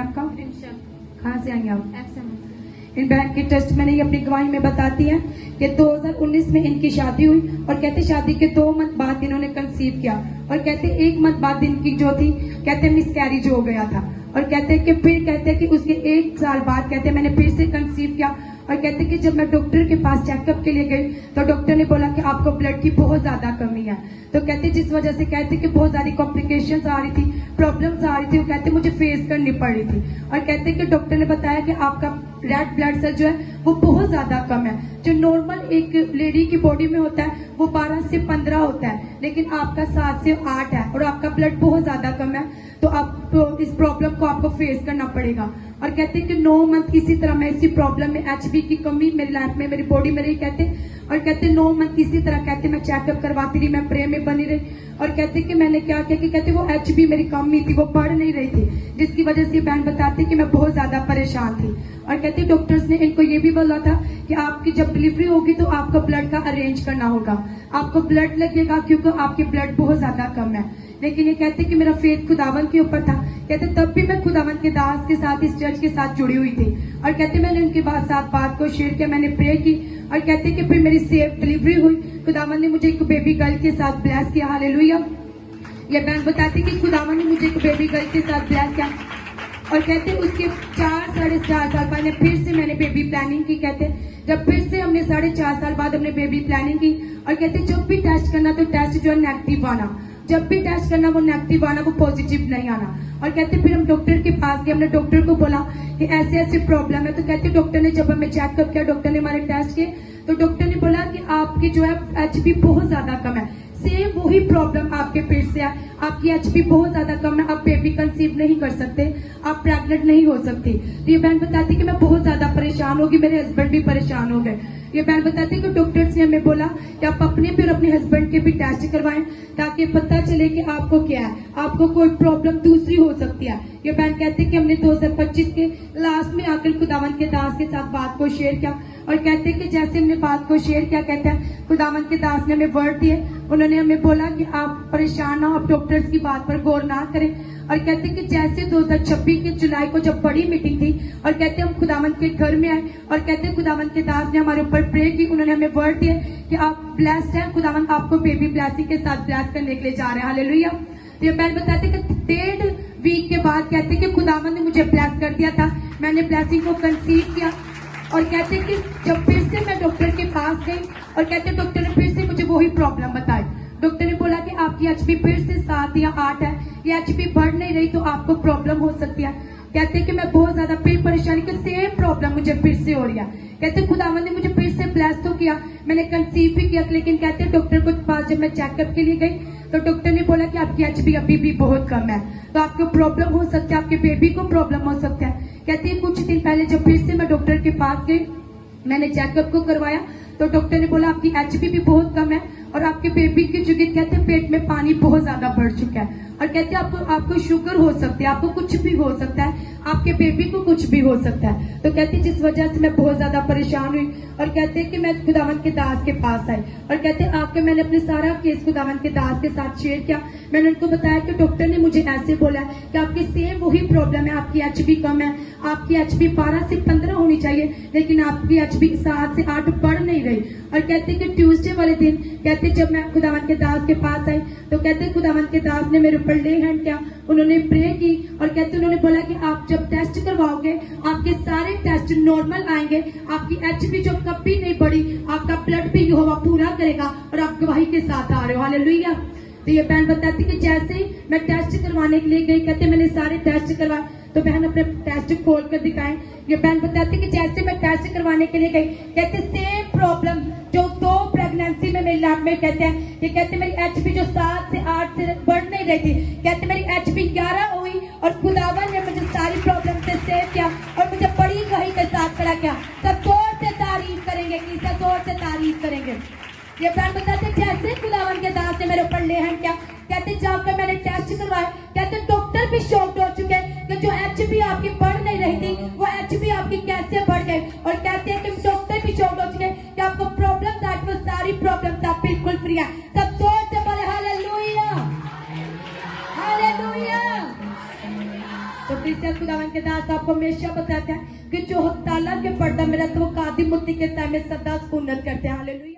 आपका? कहाँ से आई आप? इन बहन की टेस्ट मैंने ये अपनी गवाही में बताती हैं कि 2019 में इनकी शादी हुई और कहते शादी के 2 मंथ बाद इन्होंने कंसीव किया और कहते 1 मंथ बाद इनकी जो थी कहते मिसकैरेज हो गया था और कहते कि फिर कहते कि उसके 1 साल बाद कहते मैंने फिर से कंसीव किया और कहते कि जब मैं डॉक्टर के पास चेकअप के लिए गई तो डॉक्टर ने बोला कि आपको ब्लड की बहुत ज्यादा कमी है। तो कहते जिस वजह से कहते कि बहुत सारी कॉम्प्लिकेशंस आ रही थी, प्रॉब्लम्स आ रही थी, वो कहते मुझे फेस करनी पड़ रही थी और कहते कि डॉक्टर ने बताया कि आपका रेड ब्लड सेल जो है वो बहुत ज्यादा कम है। जो नॉर्मल एक लेडी की बॉडी में होता है वो 12 से 15 होता है, लेकिन आपका 7 से 8 है और आपका ब्लड बहुत ज्यादा कम है, तो आप इस प्रॉब्लम को आपको फेस करना पड़ेगा। और कहते कि 9 मंथ इसी तरह मैं इसी प्रॉब्लम में एचबी की कमी मेरी लाइफ में मेरी बॉडी में रही कहते और कहते 9 मंथ इसी तरह कहते मैं चेकअप करवाती रही, मैं प्रे में बनी रही और कहते कि मैंने क्या किया कि कहते वो एचबी मेरी कमी थी, वो बढ़ नहीं रही थी, जिसकी वजह से बहन बताती कि मैं बहुत ज्यादा परेशान थी। और कहते डॉक्टर्स ने इनको ये भी बोला था कि आपकी जब डिलीवरी होगी तो आपको ब्लड का अरेंज करना होगा, आपको ब्लड लगेगा क्योंकि आपकी ब्लड बहुत ज्यादा कम है। लेकिन ये कहते कि मेरा फेथ खुदावन के ऊपर था, कहते तब भी मैं खुदावन के दास के साथ इस चर्च के साथ जुड़ी हुई थी और कहते मैंने उनके साथ बात को शेयर किया, मैंने प्रे की और कहते कि फिर मेरी सेफ डिलीवरी हुई। खुदावन ने मुझे एक बेबी गर्ल के साथ ब्लेस किया, हालेलुया। ये बहन बताती कि खुदावन ने मुझे एक बेबी गर्ल के साथ ब्लेस किया और कहते उसके 4-4.5 साल बाद फिर से मैंने बेबी प्लानिंग की। कहते जब फिर से हमने 4.5 साल बाद हमने बेबी प्लानिंग की और कहते जब भी टेस्ट करना तो टेस्ट जो है नेगेटिव आना, जब भी टेस्ट करना वो नेगेटिव आना, वो पॉजिटिव नहीं आना। और कहते फिर हम डॉक्टर के पास गए, हमने डॉक्टर को बोला कि ऐसे ऐसे प्रॉब्लम है। तो कहते डॉक्टर ने जब हमें चेकअप किया, डॉक्टर ने हमारे टेस्ट किए तो डॉक्टर ने बोला कि आपकी जो है एचबी बहुत ज्यादा कम है, सेम वही प्रॉब्लम आपके पेट से है, आपकी एचबी बहुत ज्यादा कम है, आप बेबी कंसीव नहीं कर सकते, आप प्रेग्नेंट नहीं हो सकती। तो ये बहन बताती कि मैं बहुत ज्यादा परेशान होगी, मेरे हस्बैंड भी परेशान हो गए। ये बहन बताती कि डॉक्टर्स ने हमें बोला कि आप अपने फिर अपने हस्बैंड के भी टेस्ट करवाएं ताकि पता चले कि आपको क्या है, आपको कोई प्रॉब्लम दूसरी हो सकती है। ये बहन कहते कि हमने 2025 के लास्ट में आकर खुदावन के दास के साथ बात को शेयर किया और कहते कि जैसे हमने बात को शेयर किया, कहते हैं खुदावन के दास ने हमें वर्ड दिए, उन्होंने हमें बोला कि आप परेशान ना हो, आप डॉक्टर्स की बात पर गौर ना करें। और कहते कि जैसे 2026 के जुलाई को जब बड़ी मीटिंग थी और कहते हम खुदावन के घर में आए और कहते खुदावन के दास ने हमारे ऊपर प्रे की, उन्होंने हमें वर्ड दिया कि आप ब्लेस्ड हैं, खुदावन आपको बेबी ब्लेसिंग के साथ ब्लेस करने के लिए जा रहे हैं, हालेलुया। तो ये बहन बताते कि 1.5 वीक के बाद कहते कि खुदावन ने मुझे ब्लेस कर दिया था, मैंने ब्लेसिंग को कंसीव किया। और कहते कि जब फिर से मैं डॉक्टर के पास गई और कहते डॉक्टर ने फिर से मुझे वही प्रॉब्लम बताई, डॉक्टर ने बोला कि आपकी एचबी फिर से 7 या 8 है, ये एचबी बढ़ नहीं रही तो आपको प्रॉब्लम हो सकती है। कहते कि मैं बहुत ज्यादा फिर परेशानी की सेम प्रॉब्लम मुझे फिर से हो रही है। कहते खुदावन ने मुझे फिर से ब्लेस तो किया, मैंने कंसीव भी किया, लेकिन कहते डॉक्टर के पास जब मैं चेकअप के लिए गई तो डॉक्टर ने बोला कि आपकी एचबी अभी भी बहुत कम है, तो आपको प्रॉब्लम हो सकता है, आपके बेबी को प्रॉब्लम हो सकता है। कहते हैं कुछ दिन पहले जब फिर से मैं डॉक्टर के पास गई, मैंने चेकअप को करवाया तो डॉक्टर ने बोला आपकी एचबी भी बहुत कम है और आपके बेबी की जो कहते हैं पेट में पानी बहुत ज्यादा बढ़ चुका है और कहते हैं आपको शुगर हो सकती है, आपको कुछ भी हो सकता है, आपके बेबी को कुछ भी हो सकता है। तो कहते जिस वजह से मैं बहुत ज्यादा परेशान हुई और कहते हैं कि मैं खुदावन के दास के पास आई और कहते हैं आपके मैंने अपने सारा केस खुदावन के दास के साथ शेयर किया। मैंने उनको बताया कि डॉक्टर ने मुझे ऐसे बोला कि आपकी सेम वही प्रॉब्लम है, आपकी एचबी कम है, आपकी एचबी 12 से 15 होनी चाहिए, लेकिन आपकी एचबी 7 से 8 बढ़ नहीं रही। और कहते कि ट्यूसडे वाले दिन कहते जब मैं खुदावन के दास के पास आई तो कहते खुदावन के दास ने मेरे ऊपर ले हैंड किया, उन्होंने प्रे की और कहते उन्होंने बोला कि आप जब टेस्ट करवाओगे आपके सारे टेस्ट नॉर्मल आएंगे, आपकी एचबी जो कभी नहीं बढ़ी, आपका ब्लड भी यहोवा पूरा करेगा और आप गवाही के साथ आ रहे हो, हालेलुया। तो ये बहन बताती कि जैसे ही मैं टेस्ट करवाने के लिए गई, कहते मैंने सारे टेस्ट करवाए तो बहन अपने टेस्ट खोल कर दिखाएं। ये बहन बताती कि जैसे मैं टेस्ट करवाने के लिए गई, कहते सेम प्रॉब्लम जो 2 प्रेगनेंसी में मेरी लैब में कहते हैं कि कहते मेरी एचबी जो 7 से 8 से बढ़ नहीं रही थी, कहते मेरी एचबी 11 हुई और खुदावन ने मुझे सारी प्रॉब्लम से सेव किया और मुझे बड़ी गवाही के साथ खड़ा किया। सब जोर से तारीफ करेंगे, सब जोर से तारीफ करेंगे। ये बहन बताते जैसे खुदावन के दास ने मेरे ऊपर ले हैंड किया, कहते जब मैंने टेस्ट करवाया, कहते डॉक्टर भी शॉक्ड हो चुके कि जो एचबी आपकी बढ़ नहीं रही थी वो एचबी आपकी कैसे बढ़ गई। और कहते हैं कि डॉक्टर भी शॉक्ड हो चुके कि आपको प्रॉब्लम आज वो सारी प्रॉब्लम आप बिल्कुल फ्री है। सब जोर से बोले हालेलुया, हालेलुया। तो फिर खासियत खुदावन के दास आपको हमेशा बताते हैं कि जो ताला के पर्दा में रहते वो कादी मुत्ती के सामने सदा सुकूनत करते हैं। हालेलुया।